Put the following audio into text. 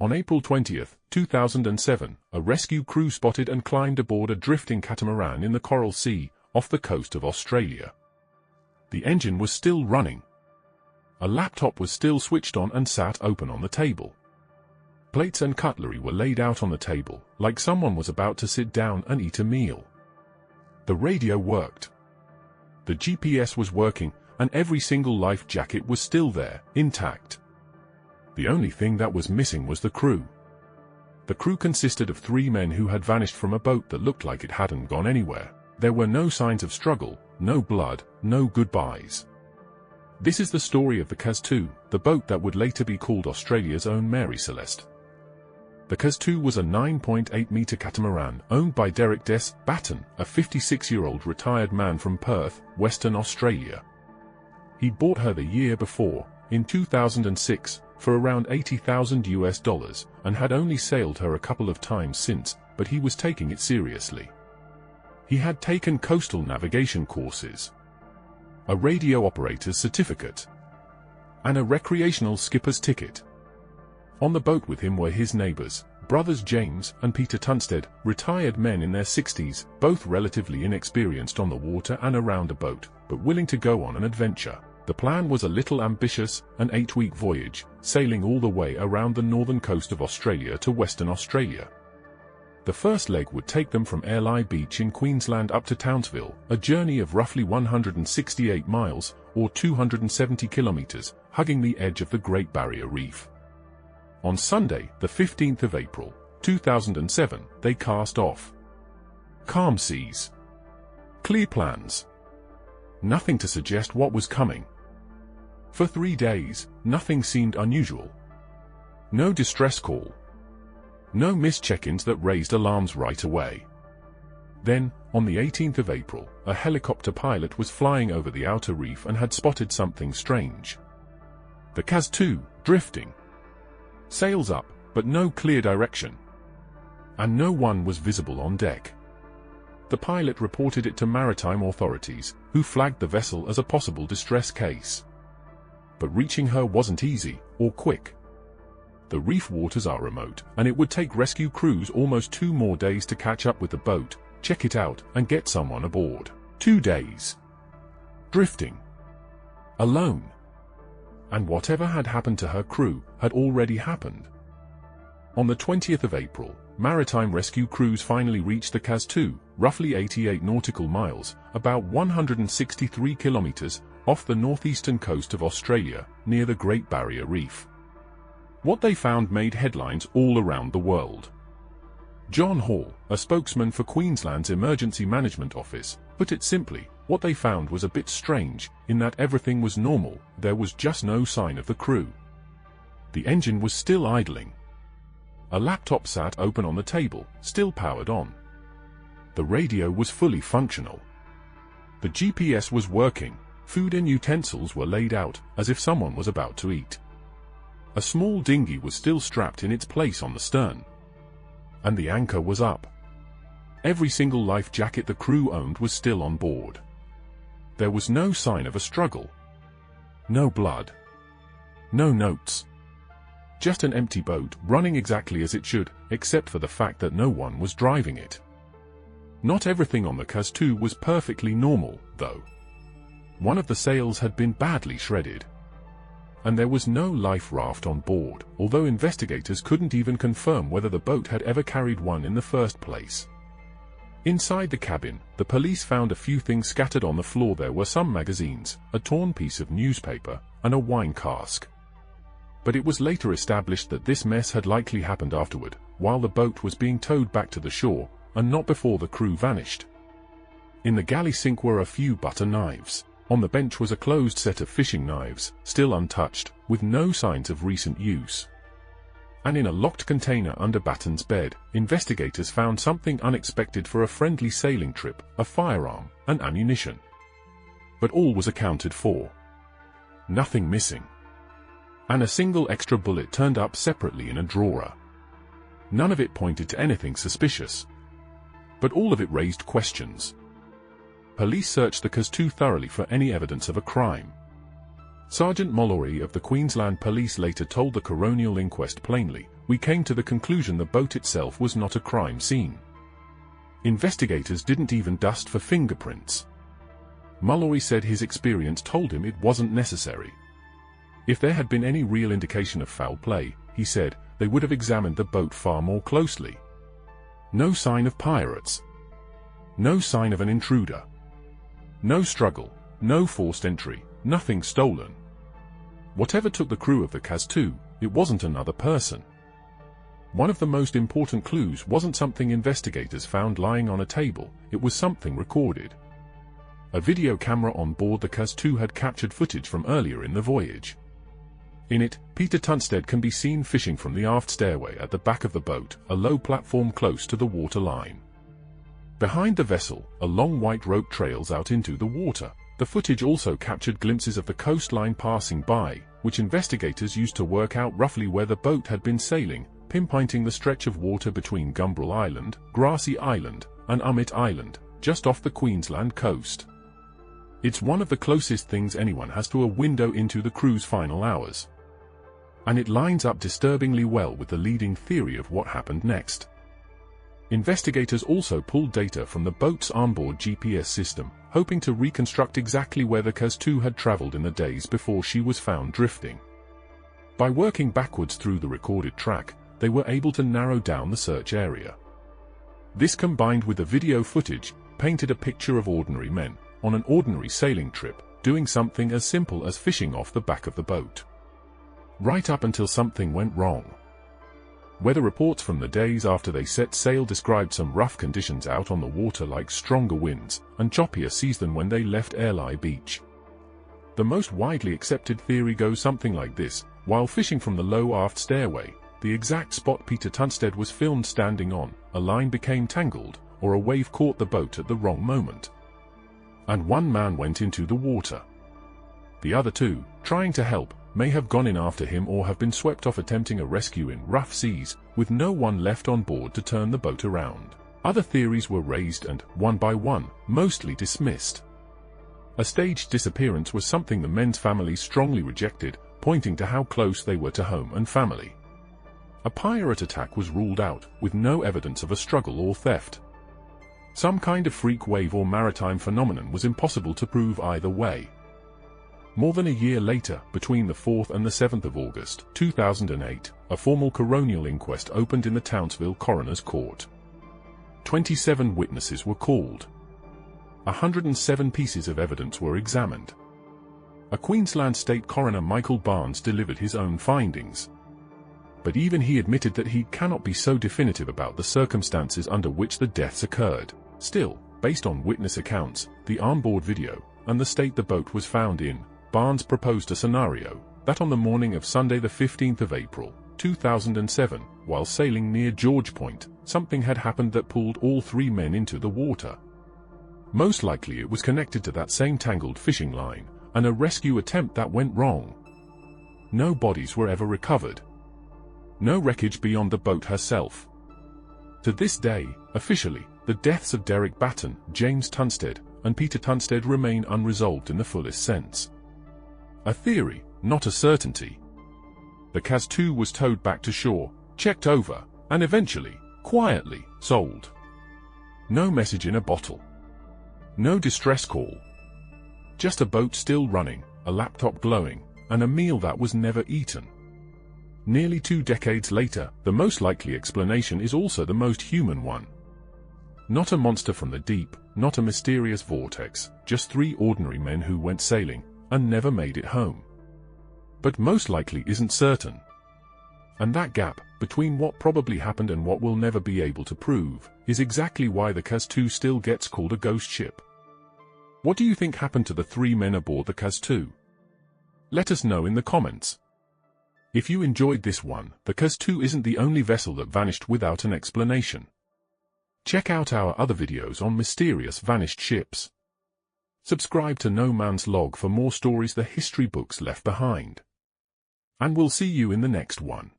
On April 20, 2007, a rescue crew spotted and climbed aboard a drifting catamaran in the Coral Sea, off the coast of Australia. The engine was still running. A laptop was still switched on and sat open on the table. Plates and cutlery were laid out on the table, like someone was about to sit down and eat a meal. The radio worked. The GPS was working, and every single life jacket was still there, intact. The only thing that was missing was the crew. The crew consisted of 3 men who had vanished from a boat that looked like it hadn't gone anywhere. There were no signs of struggle, no blood, no goodbyes. This is the story of the Kaz II, the boat that would later be called Australia's own Mary Celeste. The Kaz II was a 9.8-meter catamaran owned by Derek Des Batten, a 56-year-old retired man from Perth, Western Australia. He bought her the year before, in 2006, for around $80,000 and had only sailed her a couple of times since, but he was taking it seriously. He had taken coastal navigation courses, a radio operator's certificate, and a recreational skipper's ticket. On the boat with him were his neighbors, brothers James and Peter Tunstead, retired men in their 60s, both relatively inexperienced on the water and around a boat, but willing to go on an adventure. The plan was a little ambitious, an 8-week voyage, sailing all the way around the northern coast of Australia to Western Australia. The first leg would take them from Airlie Beach in Queensland up to Townsville, a journey of roughly 168 miles, or 270 kilometers, hugging the edge of the Great Barrier Reef. On Sunday, the 15th of April, 2007, they cast off. Calm seas. Clear plans. Nothing to suggest what was coming. For 3 days, nothing seemed unusual. No distress call. No missed check-ins that raised alarms right away. Then, on the 18th of April, a helicopter pilot was flying over the outer reef and had spotted something strange. The Kaz II, drifting. Sails up, but no clear direction. And no one was visible on deck. The pilot reported it to maritime authorities, who flagged the vessel as a possible distress case. But reaching her wasn't easy, or quick. The reef waters are remote, and it would take rescue crews almost 2 more days to catch up with the boat, check it out, and get someone aboard. 2 days. Drifting. Alone. And whatever had happened to her crew had already happened. On the 20th of April, maritime rescue crews finally reached the Kaz II, roughly 88 nautical miles, about 163 kilometers, off the northeastern coast of Australia, near the Great Barrier Reef. What they found made headlines all around the world. John Hall, a spokesman for Queensland's Emergency Management Office, put it simply, what they found was a bit strange, in that everything was normal, there was just no sign of the crew. The engine was still idling. A laptop sat open on the table, still powered on. The radio was fully functional. The GPS was working, food and utensils were laid out, as if someone was about to eat. A small dinghy was still strapped in its place on the stern. And the anchor was up. Every single life jacket the crew owned was still on board. There was no sign of a struggle. No blood. No notes. Just an empty boat running exactly as it should, except for the fact that no one was driving it. Not everything on the Kaz II was perfectly normal, though. One of the sails had been badly shredded. And there was no life raft on board, although investigators couldn't even confirm whether the boat had ever carried one in the first place. Inside the cabin, the police found a few things scattered on the floor. There were some magazines, a torn piece of newspaper, and a wine cask. But it was later established that this mess had likely happened afterward, while the boat was being towed back to the shore, and not before the crew vanished. In the galley sink were a few butter knives. On the bench was a closed set of fishing knives, still untouched, with no signs of recent use. And in a locked container under Batten's bed, investigators found something unexpected for a friendly sailing trip, a firearm, and ammunition. But all was accounted for. Nothing missing. And a single extra bullet turned up separately in a drawer. None of it pointed to anything suspicious. But all of it raised questions. Police searched the Kaz II thoroughly for any evidence of a crime. Sergeant Mallory of the Queensland Police later told the coronial inquest plainly, "We came to the conclusion the boat itself was not a crime scene. Investigators didn't even dust for fingerprints." Mallory said his experience told him it wasn't necessary. If there had been any real indication of foul play, he said, they would have examined the boat far more closely. No sign of pirates. No sign of an intruder. No struggle, no forced entry, nothing stolen. Whatever took the crew of the Kaz II, it wasn't another person. One of the most important clues wasn't something investigators found lying on a table, it was something recorded. A video camera on board the Kaz II had captured footage from earlier in the voyage. In it, Peter Tunstead can be seen fishing from the aft stairway at the back of the boat, a low platform close to the water line. Behind the vessel, a long white rope trails out into the water. The footage also captured glimpses of the coastline passing by, which investigators used to work out roughly where the boat had been sailing, pinpointing the stretch of water between Gumbrel Island, Grassy Island, and Ummet Island, just off the Queensland coast. It's one of the closest things anyone has to a window into the crew's final hours. And it lines up disturbingly well with the leading theory of what happened next. Investigators also pulled data from the boat's onboard GPS system, hoping to reconstruct exactly where the Kaz II had traveled in the days before she was found drifting. By working backwards through the recorded track, they were able to narrow down the search area. This, combined with the video footage, painted a picture of ordinary men, on an ordinary sailing trip, doing something as simple as fishing off the back of the boat. Right up until something went wrong. Weather reports from the days after they set sail described some rough conditions out on the water, like stronger winds and choppier seas than when they left Airlie Beach. The most widely accepted theory goes something like this: while fishing from the low aft stairway, the exact spot Peter Tunstead was filmed standing on, a line became tangled, or a wave caught the boat at the wrong moment. And one man went into the water. The other two, trying to help, may have gone in after him or have been swept off attempting a rescue in rough seas, with no one left on board to turn the boat around. Other theories were raised and, one by one, mostly dismissed. A staged disappearance was something the men's families strongly rejected, pointing to how close they were to home and family. A pirate attack was ruled out, with no evidence of a struggle or theft. Some kind of freak wave or maritime phenomenon was impossible to prove either way. More than a year later, between the 4th and the 7th of August, 2008, a formal coronial inquest opened in the Townsville Coroner's Court. 27 witnesses were called. 107 pieces of evidence were examined. A Queensland State Coroner, Michael Barnes, delivered his own findings. But even he admitted that he cannot be so definitive about the circumstances under which the deaths occurred. Still, based on witness accounts, the onboard video, and the state the boat was found in, Barnes proposed a scenario that on the morning of Sunday the 15th of April, 2007, while sailing near George Point, something had happened that pulled all three men into the water. Most likely it was connected to that same tangled fishing line, and a rescue attempt that went wrong. No bodies were ever recovered. No wreckage beyond the boat herself. To this day, officially, the deaths of Derek Batten, James Tunstead, and Peter Tunstead remain unresolved in the fullest sense. A theory, not a certainty. The Kaz II was towed back to shore, checked over, and eventually, quietly, sold. No message in a bottle. No distress call. Just a boat still running, a laptop glowing, and a meal that was never eaten. Nearly 2 decades later, the most likely explanation is also the most human one. Not a monster from the deep, not a mysterious vortex, just 3 ordinary men who went sailing, and never made it home. But most likely isn't certain. And that gap, between what probably happened and what we'll never be able to prove, is exactly why the Kaz II still gets called a ghost ship. What do you think happened to the 3 men aboard the Kaz II? Let us know in the comments. If you enjoyed this one, the Kaz II isn't the only vessel that vanished without an explanation. Check out our other videos on mysterious vanished ships. Subscribe to No Man's Log for more stories the history books left behind. And we'll see you in the next one.